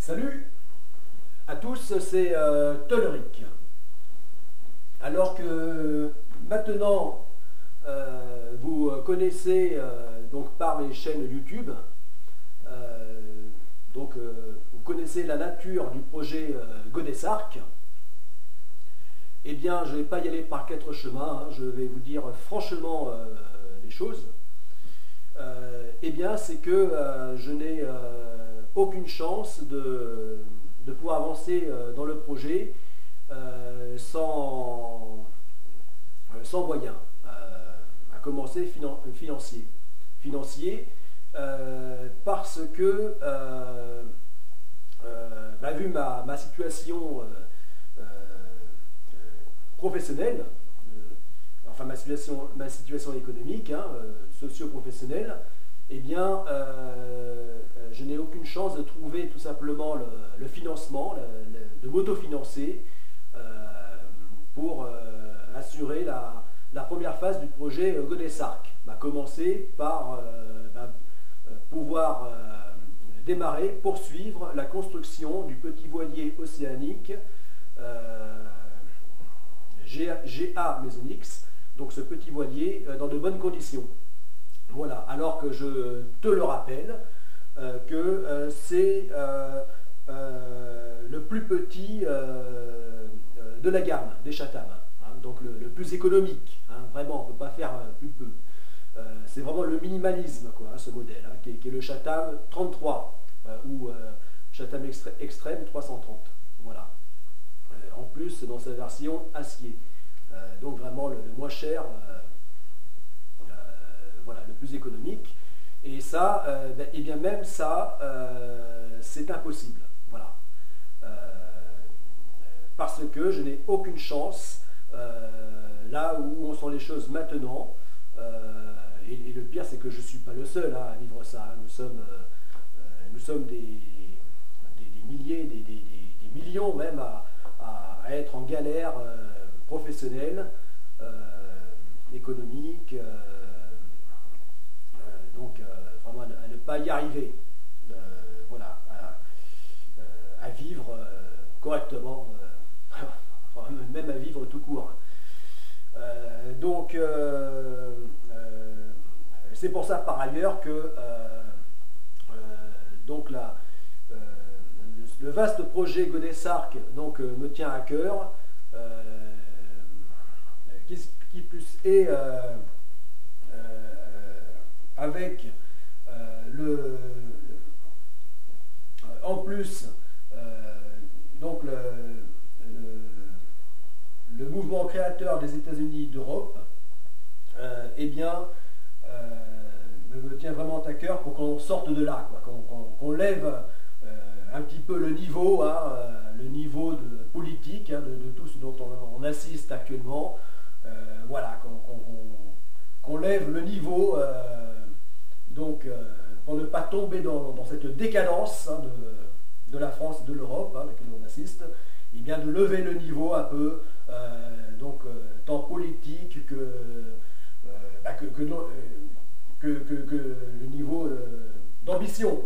Salut à tous, c'est Toleric. Alors que maintenant vous connaissez donc par les chaînes YouTube, vous connaissez la nature du projet Godessark, eh bien je ne vais pas y aller par quatre chemins, je vais vous dire franchement les choses. Eh bien c'est que je n'ai aucune chance de pouvoir avancer dans le projet sans moyens, à commencer financier, parce que vu ma situation professionnelle, enfin ma situation économique, socio-professionnelle, eh bien je n'ai aucune chance de trouver tout simplement le financement, de m'autofinancer pour assurer la première phase du projet Godessark. Commencer par pouvoir poursuivre la construction du petit voilier océanique GA Maison X, donc ce petit voilier dans de bonnes conditions. Voilà, alors que je te le rappelle, que c'est le plus petit de la gamme des Chatham, donc le plus économique, vraiment, on ne peut pas faire plus peu. C'est vraiment le minimalisme, ce modèle, qui est le Chatham 33 ou Chatham Extreme 330. Voilà. En plus, dans sa version acier. Donc vraiment le moins cher, voilà, le plus économique. Et ça, et bien même ça, c'est impossible. Voilà. Parce que je n'ai aucune chance, là où sont les choses maintenant. Et le pire, c'est que je ne suis pas le seul à vivre ça. Nous sommes des milliers, des millions même à être en galère professionnelle, économique, donc vraiment à ne pas y arriver, voilà, à vivre correctement, même à vivre tout court. Donc c'est pour ça par ailleurs que donc le vaste projet Godessark donc me tient à cœur, qui plus est avec en plus donc le mouvement créateur des États-Unis d'Europe, eh bien me tient vraiment à cœur pour qu'on sorte de là, qu'on lève un petit peu le niveau, le niveau de politique, de tout ce dont on assiste actuellement. Voilà, qu'on lève le niveau, donc pour ne pas tomber dans cette décadence de la France et de l'Europe, à laquelle on assiste, et bien de lever le niveau un peu, tant politique que le niveau d'ambition,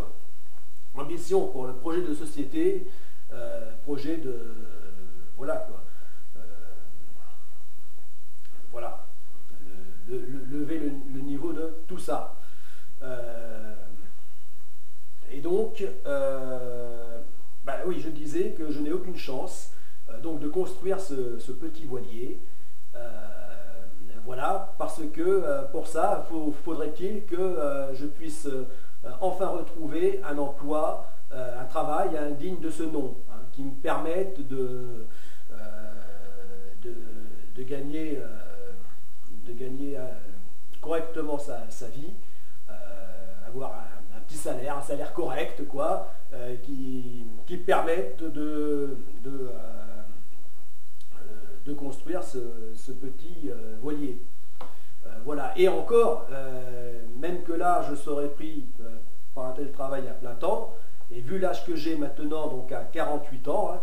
ambition pour le projet de société, projet de voilà voilà, lever le niveau de tout ça. Et donc oui, je disais que je n'ai aucune chance donc de construire ce petit voilier. Voilà, parce que pour ça, faudrait-il que je puisse enfin retrouver un emploi, un travail digne de ce nom, qui me permette de gagner correctement sa vie, avoir un petit salaire, un salaire correct, qui permette de construire ce petit voilier. Voilà. Et encore, même que là, je serais pris par un tel travail à plein temps, et vu l'âge que j'ai maintenant, donc à 48 ans,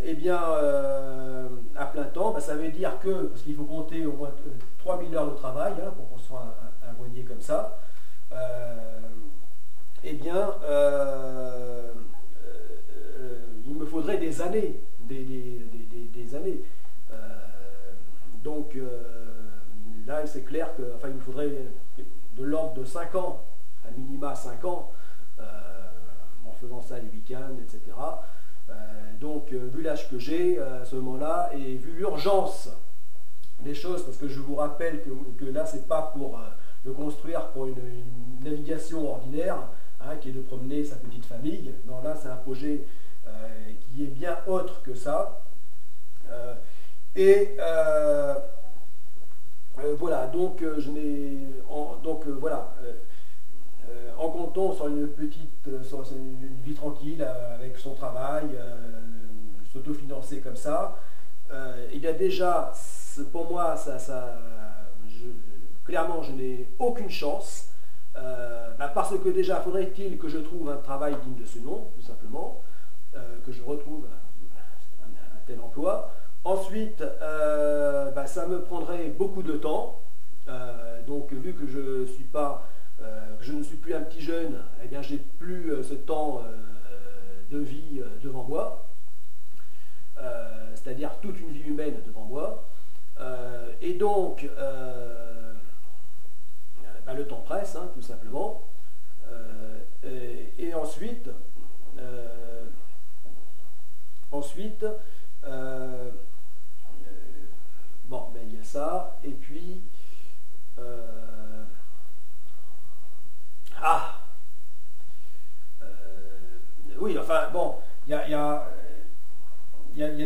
eh bien, à plein temps, ça veut dire que, parce qu'il faut compter au moins 3000 heures de travail pour construire un voilier comme ça, eh eh bien, il me faudrait des années, des années. Euh, donc là, c'est clair que, enfin, il me faudrait de l'ordre de 5 ans, à minima 5 ans, en faisant ça les week-ends, etc. Donc, vu l'âge que j'ai à ce moment-là, et vu l'urgence des choses, parce que je vous rappelle que là, c'est pas pour le construire pour une navigation ordinaire, hein, qui est de promener sa petite famille. Non, là, c'est un projet qui est bien autre que ça. Et voilà, donc voilà, en comptant sur une sur une vie tranquille avec son travail, s'autofinancer comme ça, il y a déjà, pour moi, clairement, je n'ai aucune chance, parce que déjà, faudrait-il que je trouve un travail digne de ce nom, tout simplement, que je retrouve un tel emploi. Ensuite, ça me prendrait beaucoup de temps. Donc, vu que je ne suis plus un petit jeune, eh bien, j'ai plus ce temps de vie devant moi, c'est-à-dire toute une vie humaine devant moi. Et donc, le temps presse, hein, tout simplement. Et ensuite, il y a ça, et puis oui, enfin bon, il y a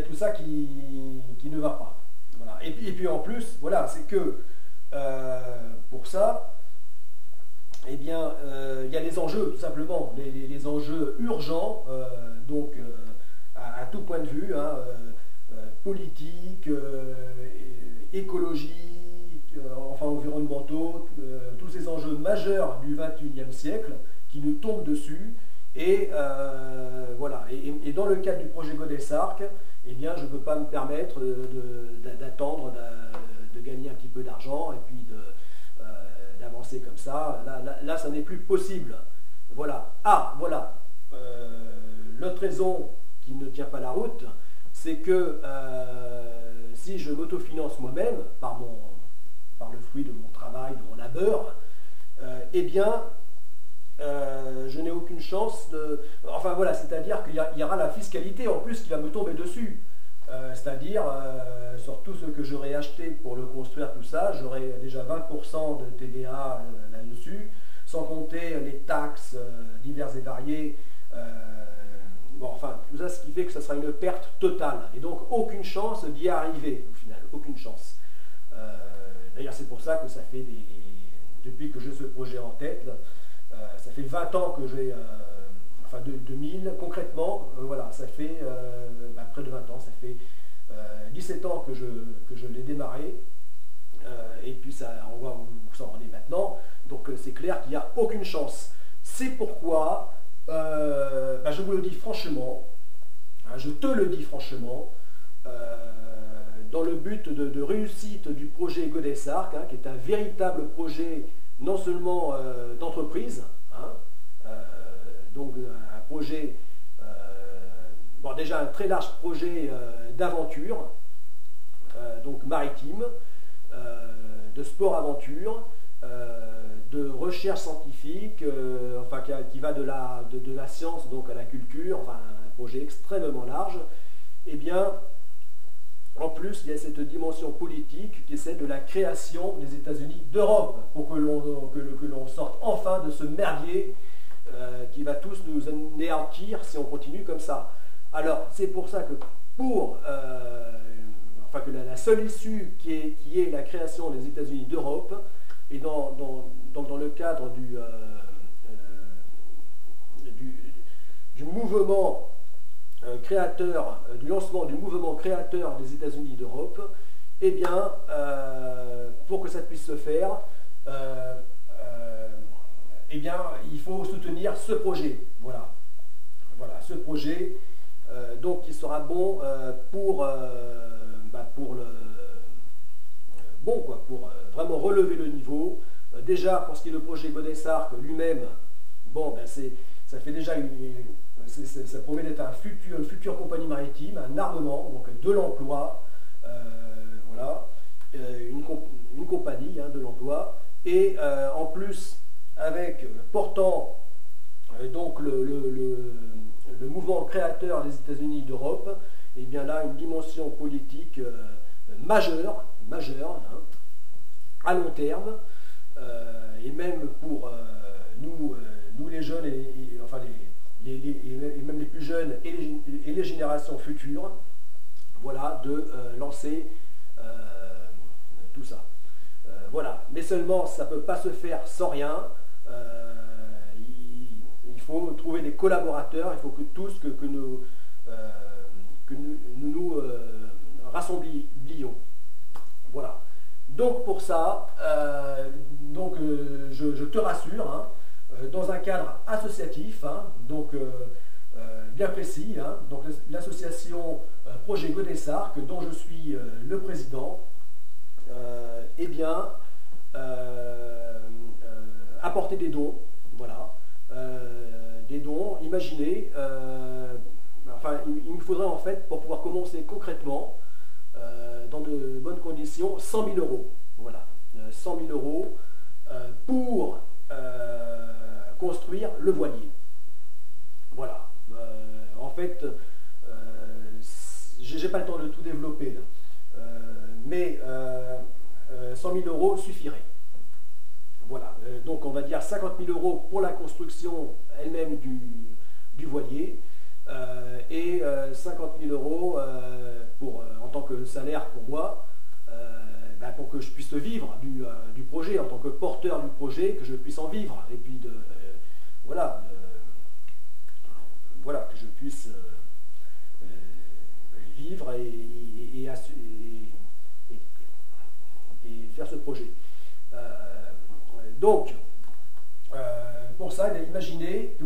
tout ça qui ne va pas. Voilà. Et puis en plus, voilà, c'est que pour ça, eh bien, il y a les enjeux, tout simplement, les enjeux urgents, donc à tout point de vue, hein, politique, écologique, enfin environnementaux, tous ces enjeux majeurs du XXIe siècle qui nous tombent dessus. Et voilà. Et dans le cadre du projet Godessarc, eh bien, je ne peux pas me permettre d'attendre de gagner un petit peu d'argent et puis d'avancer comme ça. Là, ça n'est plus possible. Voilà. Voilà. L'autre raison qui ne tient pas la route, c'est que si je m'autofinance moi-même par le fruit de mon travail, de mon labeur, eh bien, je n'ai aucune chance de... Enfin voilà, c'est-à-dire qu'il y aura la fiscalité en plus qui va me tomber dessus. C'est-à-dire, sur tout ce que j'aurais acheté pour le construire, tout ça, j'aurai déjà 20% de TVA là-dessus, sans compter les taxes diverses et variées. Enfin, tout ça, ce qui fait que ça sera une perte totale. Et donc, aucune chance d'y arriver, au final. Aucune chance. D'ailleurs, c'est pour ça que ça fait depuis que j'ai ce projet en tête, là, ça fait 20 ans que j'ai... enfin, de 2000, concrètement, voilà, ça fait près de 20 ans. Ça fait 17 ans que je l'ai démarré. Et puis, on voit où ça en est maintenant. Donc, c'est clair qu'il n'y a aucune chance. C'est pourquoi... je vous le dis franchement, hein, je te le dis franchement, dans le but de réussite du projet Godessarc, hein, qui est un véritable projet non seulement d'entreprise, hein, donc un projet, déjà un très large projet d'aventure, donc maritime, de sport-aventure, de recherche scientifique, qui va de la science donc à la culture, enfin un projet extrêmement large. Eh bien, en plus, il y a cette dimension politique qui est celle de la création des États-Unis d'Europe, pour que l'on sorte enfin de ce merdier qui va tous nous anéantir si on continue comme ça. Alors, c'est pour ça que que la seule issue qui est la création des États-Unis d'Europe, et dans le cadre du mouvement créateur, du lancement du mouvement créateur des États-Unis d'Europe, eh bien, pour que ça puisse se faire, eh bien, il faut soutenir ce projet. Voilà, ce projet, donc, qui sera bon pour vraiment relever le niveau. Déjà, pour ce qui est le projet Godessarc lui-même, Bon, ben ça fait déjà ça promet d'être une future compagnie maritime, un armement, donc de l'emploi, voilà, une compagnie de l'emploi, et en plus, avec portant donc le mouvement créateur des États-Unis d'Europe, et bien là, une dimension politique majeure, hein, à long terme, et même pour nous les jeunes, enfin et même les plus jeunes et les générations futures, voilà, de lancer tout ça. Voilà, mais seulement ça ne peut pas se faire sans rien. Il faut trouver des collaborateurs, il faut que tous que nous rassemblions. Voilà. Donc pour ça, je te rassure, hein, dans un cadre associatif, hein, donc bien précis, hein, donc l'association Projet Godessarc, dont je suis le président, eh bien, apporter des dons, voilà, des dons, imaginez, enfin, il me faudrait en fait, pour pouvoir commencer concrètement, dans de bonnes conditions, 100 000 euros, voilà, 100 000 euros pour construire le voilier. Voilà, en fait, j'ai pas le temps de tout développer, là. Mais 100 000 euros suffirait. Voilà, donc on va dire 50 000 euros pour la construction elle-même du voilier, et 50 000 euros en tant que salaire pour moi, pour que je puisse vivre du projet, en tant que porteur du projet, que je puisse en vivre, et puis voilà, que je puisse vivre et faire ce projet. Donc, pour ça, imaginez que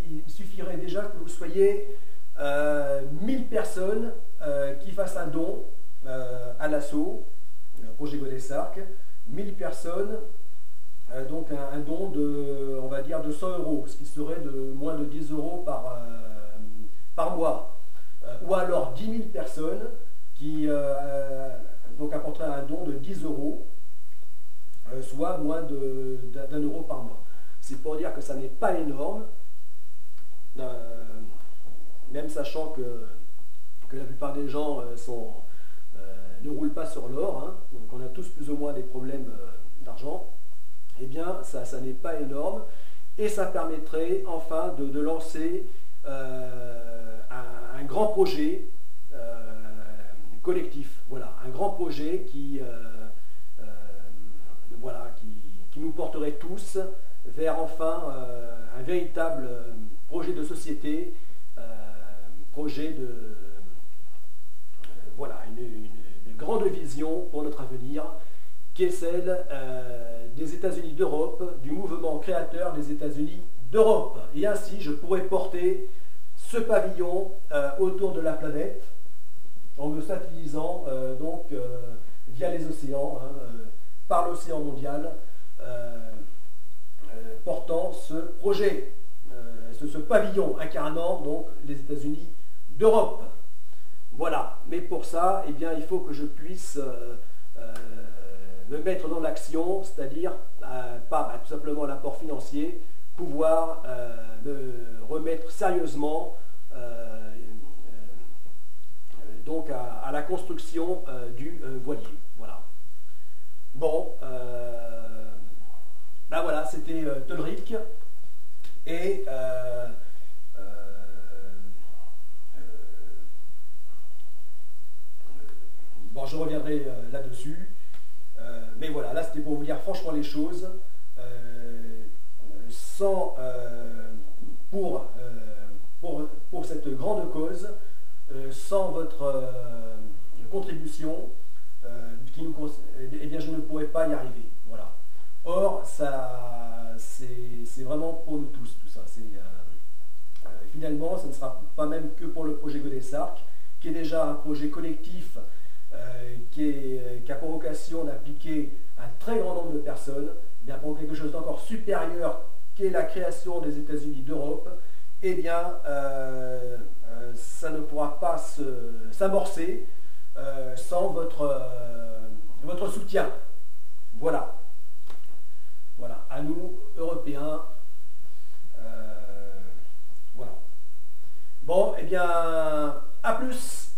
il suffirait déjà que vous soyez 1000 personnes qui fassent un don à l'assaut, Projet Godessarc, 1000 personnes, donc un don de, on va dire, de 100 euros, ce qui serait de moins de 10 euros par mois. Ou alors 10 000 personnes qui donc apporteraient un don de 10 euros, soit moins d'1 euro par mois. C'est pour dire que ça n'est pas énorme, même sachant que la plupart des gens ne roulent pas sur l'or, hein, donc on a tous plus ou moins des problèmes d'argent. Eh bien, ça n'est pas énorme, et ça permettrait enfin de lancer un grand projet collectif. Voilà, un grand projet qui nous porterait tous vers enfin un véritable projet de société, projet de voilà, une grande vision pour notre avenir, qui est celle des États-Unis d'Europe, du mouvement créateur des États-Unis d'Europe. Et ainsi, je pourrais porter ce pavillon autour de la planète en me satellisant via les océans, hein, par l'océan mondial, portant ce projet, ce pavillon incarnant donc les États-Unis d'Europe. Voilà, mais pour ça, eh bien, il faut que je puisse me mettre dans l'action, c'est-à-dire par tout simplement l'apport financier, pouvoir me remettre sérieusement donc à la construction du voilier. Voilà. Bon, ben voilà, c'était Tolric, et bon, je reviendrai là-dessus, mais voilà, là c'était pour vous dire franchement les choses, pour cette grande cause, sans votre contribution, eh bien je ne pourrais pas y arriver. Voilà. Or, c'est vraiment pour nous tous, tout ça. Finalement, ce ne sera pas même que pour le projet Godessarc, qui est déjà un projet collectif qui a pour vocation d'impliquer un très grand nombre de personnes, eh bien pour quelque chose d'encore supérieur qu'est la création des États-Unis d'Europe, eh bien, ça ne pourra pas s'amorcer sans votre soutien. Voilà. Voilà, à nous, Européens. Voilà. Bon, eh bien, à plus.